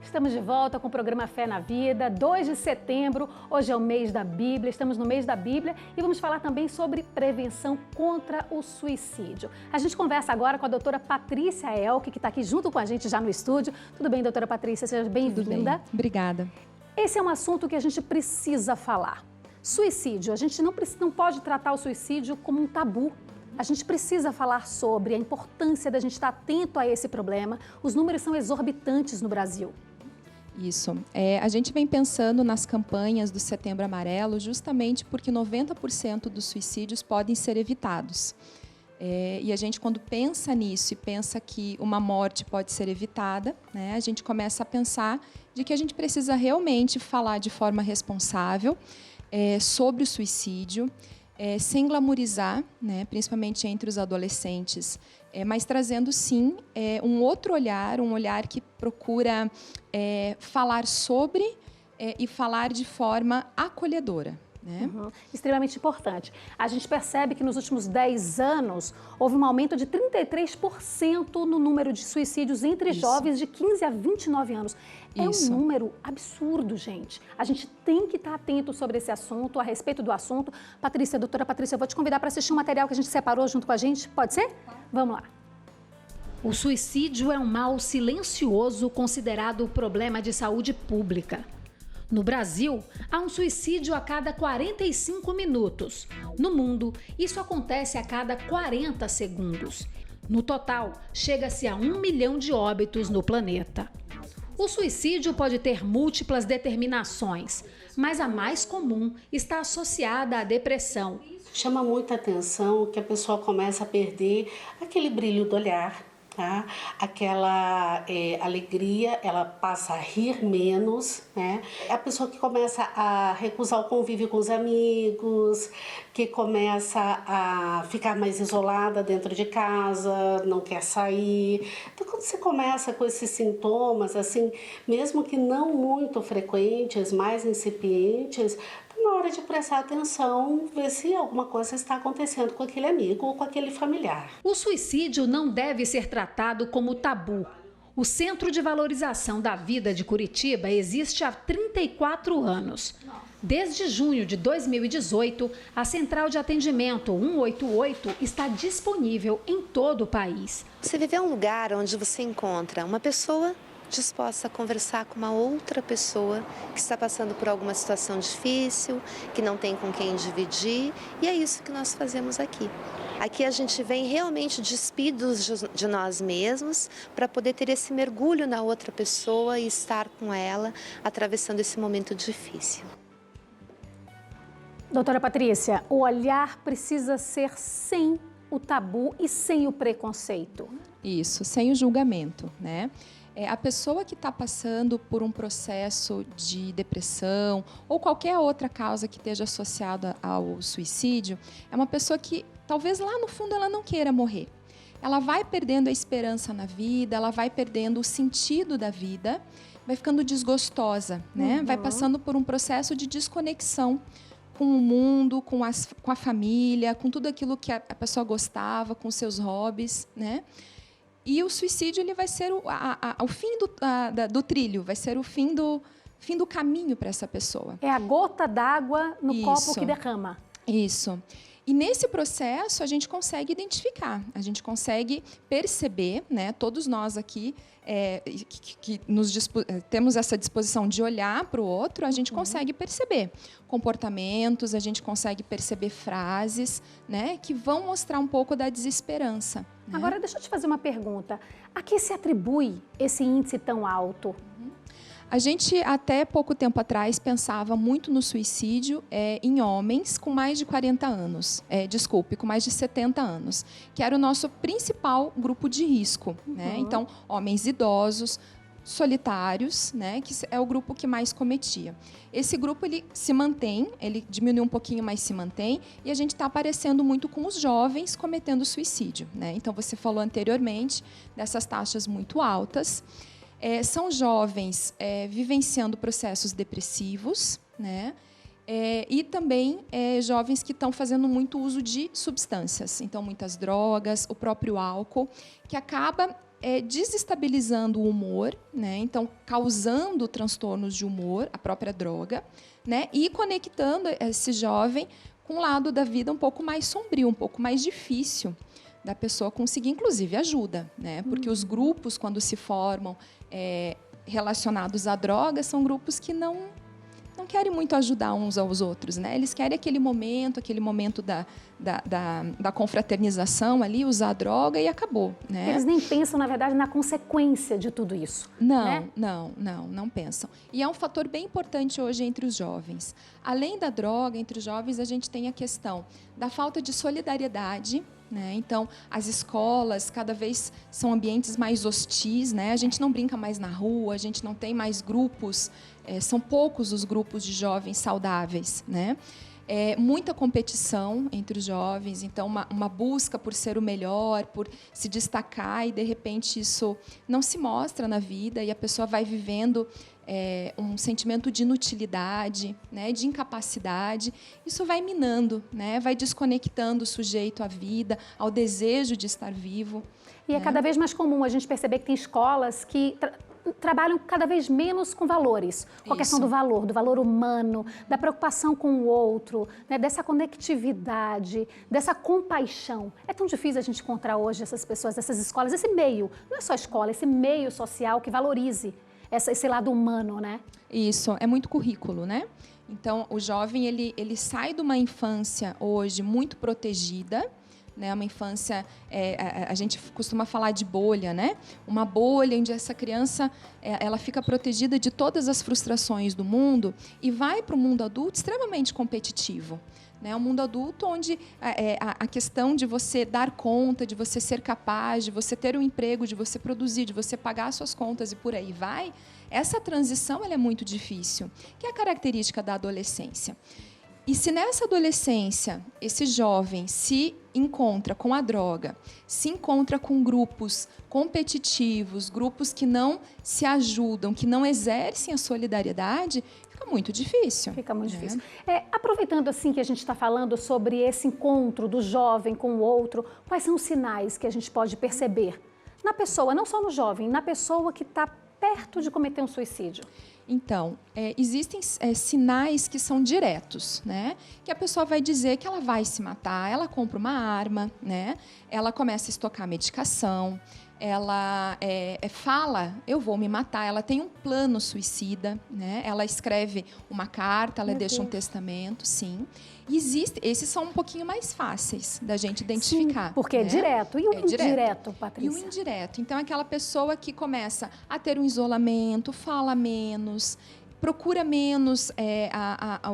Estamos de volta com o programa Fé na Vida, 2 de setembro, hoje é o mês da Bíblia, estamos no mês da Bíblia e vamos falar também sobre prevenção contra o suicídio. A gente conversa agora com a doutora Patrícia Elke, que está aqui junto com a gente já no estúdio. Tudo bem, doutora Patrícia? Seja bem-vinda. Obrigada. Esse é um assunto que a gente precisa falar. Suicídio, a gente não pode tratar o suicídio como um tabu. A gente precisa falar sobre a importância da gente estar atento a esse problema. Os números são exorbitantes no Brasil. Isso. A gente vem pensando nas campanhas do Setembro Amarelo justamente porque 90% dos suicídios podem ser evitados. E a gente, quando pensa nisso e pensa que uma morte pode ser evitada, né, a gente começa a pensar de que a gente precisa realmente falar de forma responsável sobre o suicídio, sem glamorizar, né, principalmente entre os adolescentes, mas trazendo, sim, um outro olhar, um olhar que procura falar sobre e falar de forma acolhedora. Né? Extremamente importante. A gente percebe que nos últimos 10 anos houve um aumento de 33% no número de suicídios entre jovens de 15 a 29 anos. É um número absurdo, gente. A gente tem que estar atento sobre esse assunto, a respeito do assunto. Patrícia, doutora Patrícia, eu vou te convidar para assistir um material que a gente separou junto com a gente. Pode ser? Vamos lá. O suicídio é um mal silencioso considerado problema de saúde pública. No Brasil, há um suicídio a cada 45 minutos. No mundo, isso acontece a cada 40 segundos. No total, chega-se a 1 milhão de óbitos no planeta. O suicídio pode ter múltiplas determinações, mas a mais comum está associada à depressão. Chama muita atenção que a pessoa começa a perder aquele brilho do olhar. Tá? Aquela alegria, ela passa a rir menos, né? É a pessoa que começa a recusar o convívio com os amigos, que começa a ficar mais isolada dentro de casa, não quer sair. Então, quando você começa com esses sintomas, assim, mesmo que não muito frequentes, mais incipientes, na hora de prestar atenção, ver se alguma coisa está acontecendo com aquele amigo ou com aquele familiar. O suicídio não deve ser tratado como tabu. O Centro de Valorização da Vida de Curitiba existe há 34 anos. Desde junho de 2018, a Central de Atendimento 188 está disponível em todo o país. Você viver um lugar onde você encontra uma pessoa disposta a conversar com uma outra pessoa que está passando por alguma situação difícil, que não tem com quem dividir, e é isso que nós fazemos aqui. Aqui a gente vem realmente despidos de nós mesmos para poder ter esse mergulho na outra pessoa e estar com ela atravessando esse momento difícil. Doutora Patrícia, o olhar precisa ser sem o tabu e sem o preconceito. Isso, sem o julgamento, né? A pessoa que está passando por um processo de depressão ou qualquer outra causa que esteja associada ao suicídio, é uma pessoa que talvez lá no fundo ela não queira morrer. Ela vai perdendo a esperança na vida, ela vai perdendo o sentido da vida, vai ficando desgostosa, né? Vai passando por um processo de desconexão com o mundo, com a família, com tudo aquilo que a pessoa gostava, com seus hobbies, né? E o suicídio ele vai ser o fim do trilho, vai ser o fim do caminho para essa pessoa. É a gota d'água no copo que derrama. Isso. E nesse processo a gente consegue identificar, a gente consegue perceber, né? Todos nós aqui que temos essa disposição de olhar para o outro, a gente consegue perceber comportamentos, a gente consegue perceber frases, né? Que vão mostrar um pouco da desesperança. Né? Agora deixa eu te fazer uma pergunta. A que se atribui esse índice tão alto? A gente, até pouco tempo atrás, pensava muito no suicídio em homens com mais de 40 anos. Com mais de 70 anos, que era o nosso principal grupo de risco. Né? Então, homens idosos, solitários, né? Que é o grupo que mais cometia. Esse grupo ele se mantém, ele diminui um pouquinho, mas se mantém, e a gente está aparecendo muito com os jovens cometendo suicídio. Né? Então, você falou anteriormente dessas taxas muito altas. São jovens vivenciando processos depressivos, né? E também jovens que estão fazendo muito uso de substâncias, então muitas drogas, o próprio álcool, que acaba desestabilizando o humor, né? Então, causando transtornos de humor, a própria droga, né? E conectando esse jovem com um lado da vida um pouco mais sombrio, um pouco mais difícil da pessoa conseguir, inclusive, ajuda, né? Porque os grupos, quando se formam relacionados à droga, são grupos que não querem muito ajudar uns aos outros, né? Eles querem aquele momento da confraternização ali, usar a droga e acabou, né? Eles nem pensam, na verdade, na consequência de tudo isso. Não, né? não pensam. E é um fator bem importante hoje entre os jovens. Além da droga, entre os jovens, a gente tem a questão da falta de solidariedade, né? Então, as escolas cada vez são ambientes mais hostis, né? A gente não brinca mais na rua, a gente não tem mais grupos, são poucos os grupos de jovens saudáveis, né? Muita competição entre os jovens, então uma busca por ser o melhor, por se destacar, e de repente isso não se mostra na vida e a pessoa vai vivendo um sentimento de inutilidade, né, de incapacidade. Isso vai minando, né, vai desconectando o sujeito à vida, ao desejo de estar vivo. E é cada vez mais comum a gente perceber que tem escolas que trabalham cada vez menos com valores, com a questão do valor humano, da preocupação com o outro, né, dessa conectividade, dessa compaixão. É tão difícil a gente encontrar hoje essas pessoas, essas escolas, esse meio, não é só escola, esse meio social que valorize esse lado humano, né? Isso, é muito currículo, né? Então, o jovem, ele sai de uma infância hoje muito protegida, né, uma infância, a gente costuma falar de bolha, né? Uma bolha onde essa criança ela fica protegida de todas as frustrações do mundo e vai para o mundo adulto extremamente competitivo. Um mundo adulto onde a questão de você dar conta, de você ser capaz, de você ter um emprego, de você produzir, de você pagar suas contas e por aí vai, essa transição ela é muito difícil, que é a característica da adolescência. E se nessa adolescência esse jovem se encontra com a droga, se encontra com grupos competitivos, grupos que não se ajudam, que não exercem a solidariedade, fica muito difícil. Fica muito difícil. Aproveitando assim que a gente está falando sobre esse encontro do jovem com o outro, quais são os sinais que a gente pode perceber na pessoa, não só no jovem, na pessoa que está perto de cometer um suicídio? Então, existem sinais que são diretos, né? Que a pessoa vai dizer que ela vai se matar, ela compra uma arma, né? Ela começa a estocar medicação, ela fala, eu vou me matar, ela tem um plano suicida, né? Ela escreve uma carta, ela deixa um testamento, sim. E esses são um pouquinho mais fáceis da gente identificar. Sim, porque é direto. E o indireto, Patrícia? E o indireto. Então, é aquela pessoa que começa a ter um isolamento, fala menos, procura menos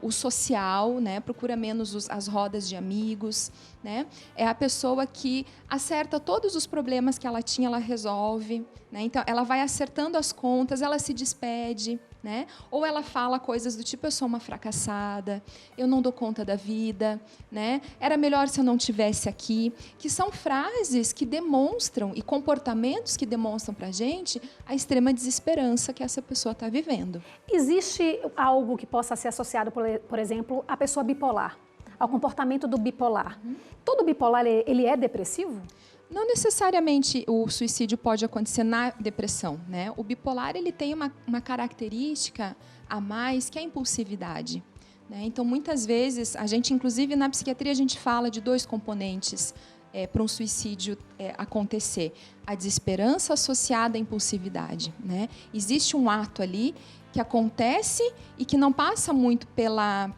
o social, né? Procura menos as rodas de amigos, né? É a pessoa que acerta todos os problemas que ela tinha, ela resolve, né? Então, ela vai acertando as contas, ela se despede, né? Ou ela fala coisas do tipo, eu sou uma fracassada, eu não dou conta da vida, né? Era melhor se eu não estivesse aqui, que são frases que demonstram e comportamentos que demonstram para a gente a extrema desesperança que essa pessoa está vivendo. Existe algo que possa ser associado, por exemplo, à pessoa bipolar, ao comportamento do bipolar. Todo bipolar, ele é depressivo? Não necessariamente o suicídio pode acontecer na depressão, né? O bipolar ele tem uma característica a mais, que é a impulsividade, né? Então, muitas vezes, a gente, inclusive na psiquiatria, a gente fala de dois componentes para um suicídio acontecer. A desesperança associada à impulsividade, né? Existe um ato ali que acontece e que não passa muito pela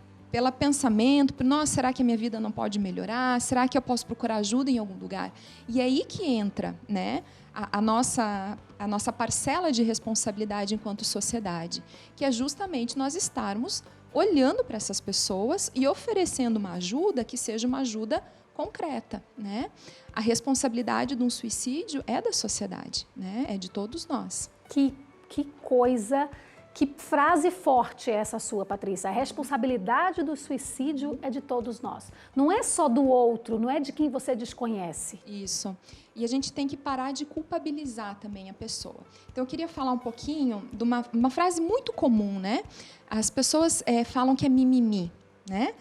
pensamento, nossa, será que a minha vida não pode melhorar? Será que eu posso procurar ajuda em algum lugar? E é aí que entra, né, a nossa parcela de responsabilidade enquanto sociedade, que é justamente nós estarmos olhando para essas pessoas e oferecendo uma ajuda que seja uma ajuda concreta, né? A responsabilidade de um suicídio é da sociedade, né? É de todos nós. Que coisa... Que frase forte é essa sua, Patrícia? A responsabilidade do suicídio é de todos nós. Não é só do outro, não é de quem você desconhece. Isso. E a gente tem que parar de culpabilizar também a pessoa. Então, eu queria falar um pouquinho de uma frase muito comum, né? As pessoas falam que é mimimi, né?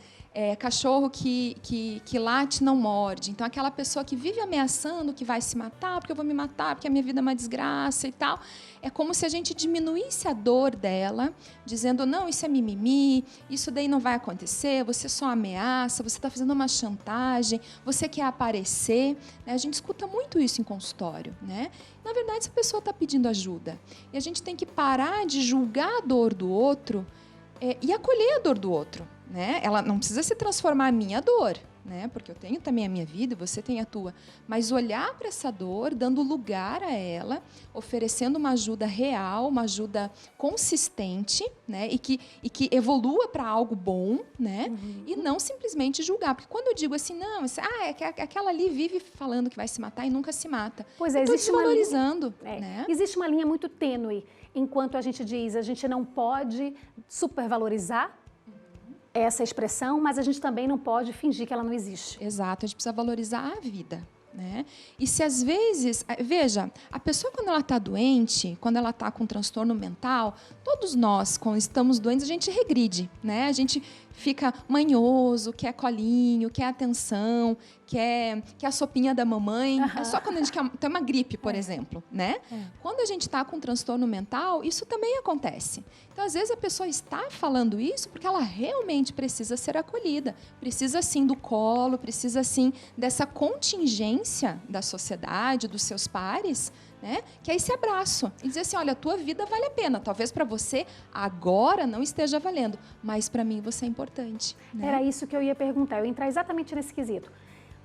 cachorro que late não morde. Então, aquela pessoa que vive ameaçando que vai se matar, porque eu vou me matar, porque a minha vida é uma desgraça e tal. É como se a gente diminuísse a dor dela, dizendo, não, isso é mimimi, isso daí não vai acontecer, você só ameaça, você está fazendo uma chantagem, você quer aparecer. Né? A gente escuta muito isso em consultório. Né? Na verdade, essa pessoa está pedindo ajuda. E a gente tem que parar de julgar a dor do outro e acolher a dor do outro. Né? Ela não precisa se transformar em minha dor, né? Porque eu tenho também a minha vida e você tem a tua. Mas olhar para essa dor, dando lugar a ela, oferecendo uma ajuda real, uma ajuda consistente, né? E que evolua para algo bom, né? E não simplesmente julgar. Porque quando eu digo assim, não, aquela ali vive falando que vai se matar e nunca se mata. Pois é, eu estou desvalorizando. Né? Existe uma linha muito tênue, enquanto a gente diz, a gente não pode supervalorizar essa expressão, mas a gente também não pode fingir que ela não existe. Exato, a gente precisa valorizar a vida. Né? E se às vezes, veja, a pessoa quando ela está doente, quando ela está com transtorno mental, todos nós, quando estamos doentes, a gente regride, né? A gente fica manhoso, quer colinho, quer atenção, quer a sopinha da mamãe. É só quando a gente tem uma gripe, por exemplo, né? Quando a gente está com transtorno mental, isso também acontece. Então, às vezes, a pessoa está falando isso porque ela realmente precisa ser acolhida, precisa, sim, do colo, precisa, sim, dessa contingência da sociedade, dos seus pares, né? Que é esse abraço e dizer assim, olha, a tua vida vale a pena, talvez para você agora não esteja valendo, mas para mim você é importante. Né? Era isso que eu ia perguntar, eu ia entrar exatamente nesse quesito.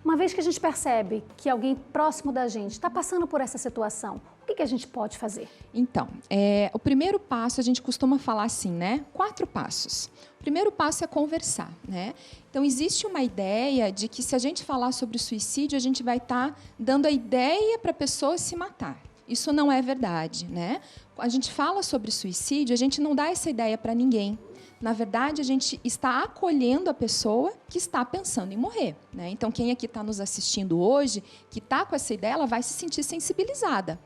Uma vez que a gente percebe que alguém próximo da gente está passando por essa situação, o que a gente pode fazer? Então, o primeiro passo, a gente costuma falar assim, né? 4 passos. O primeiro passo é conversar, né? Então, existe uma ideia de que se a gente falar sobre suicídio, a gente vai estar dando a ideia para a pessoa se matar. Isso não é verdade, né? A gente fala sobre suicídio, a gente não dá essa ideia para ninguém. Na verdade, a gente está acolhendo a pessoa que está pensando em morrer. Né? Então, quem aqui está nos assistindo hoje, que está com essa ideia, ela vai se sentir sensibilizada.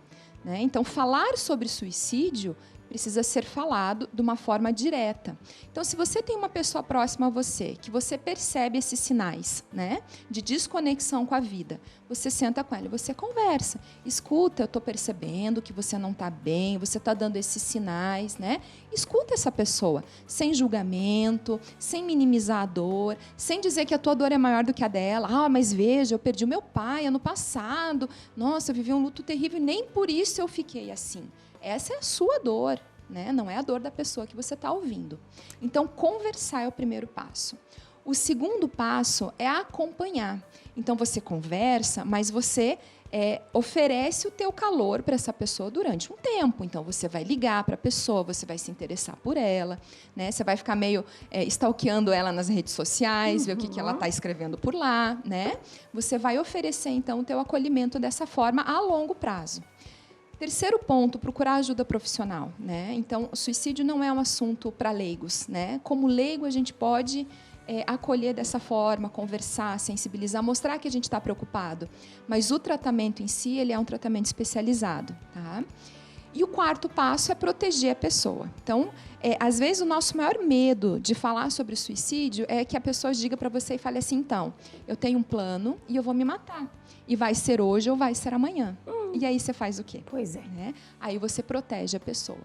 Né? Então, falar sobre suicídio precisa ser falado de uma forma direta. Então, se você tem uma pessoa próxima a você, que você percebe esses sinais, né, de desconexão com a vida, você senta com ela e você conversa. Escuta, eu estou percebendo que você não está bem, você está dando esses sinais, né? Escuta essa pessoa, sem julgamento, sem minimizar a dor, sem dizer que a tua dor é maior do que a dela. Ah, mas veja, eu perdi o meu pai ano passado. Nossa, eu vivi um luto terrível e nem por isso eu fiquei assim. Essa é a sua dor, né? Não é a dor da pessoa que você está ouvindo. Então, conversar é o primeiro passo. O segundo passo é acompanhar. Então, você conversa, mas você oferece o teu calor para essa pessoa durante um tempo. Então, você vai ligar para a pessoa, você vai se interessar por ela, né? Você vai ficar meio stalkeando ela nas redes sociais, ver o que ela está escrevendo por lá, né? Você vai oferecer, então, o teu acolhimento dessa forma a longo prazo. Terceiro ponto, procurar ajuda profissional. Né? Então, o suicídio não é um assunto para leigos. Né? Como leigo, a gente pode acolher dessa forma, conversar, sensibilizar, mostrar que a gente está preocupado. Mas o tratamento em si, ele é um tratamento especializado. Tá? E o quarto passo é proteger a pessoa. Então, às vezes, o nosso maior medo de falar sobre suicídio é que a pessoa diga para você e fale assim, então, eu tenho um plano e eu vou me matar. E vai ser hoje ou vai ser amanhã. E aí você faz o quê? Pois é. Né? Aí você protege a pessoa.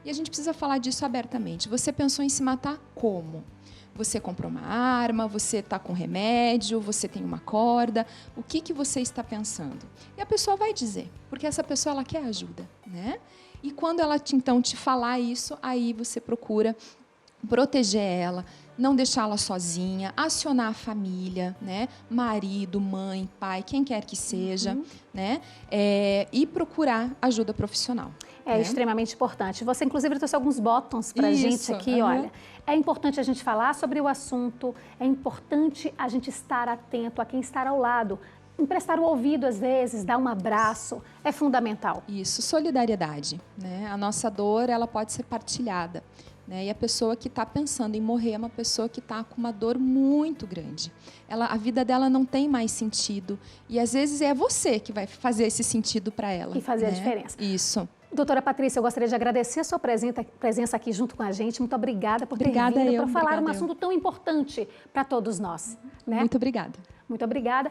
E a gente precisa falar disso abertamente. Você pensou em se matar como? Você comprou uma arma, você está com remédio, você tem uma corda. O que você está pensando? E a pessoa vai dizer, porque essa pessoa ela quer ajuda. Né? E quando ela então te falar isso, aí você procura proteger ela, não deixá-la sozinha, acionar a família, né? Marido, mãe, pai, quem quer que seja, né? E procurar ajuda profissional. É extremamente importante. Você, inclusive, trouxe alguns botões para a gente aqui, olha. É importante a gente falar sobre o assunto, é importante a gente estar atento a quem está ao lado. Emprestar o ouvido, às vezes, dar um abraço, é fundamental. Isso, solidariedade. Né? A nossa dor, ela pode ser partilhada. Né? E a pessoa que está pensando em morrer é uma pessoa que está com uma dor muito grande. A vida dela não tem mais sentido. E, às vezes, é você que vai fazer esse sentido para ela. E fazer a diferença. Isso. Doutora Patrícia, eu gostaria de agradecer a sua presença aqui junto com a gente. Muito obrigada por ter vindo para falar um assunto tão importante para todos nós. Né? Muito obrigada. Muito obrigada.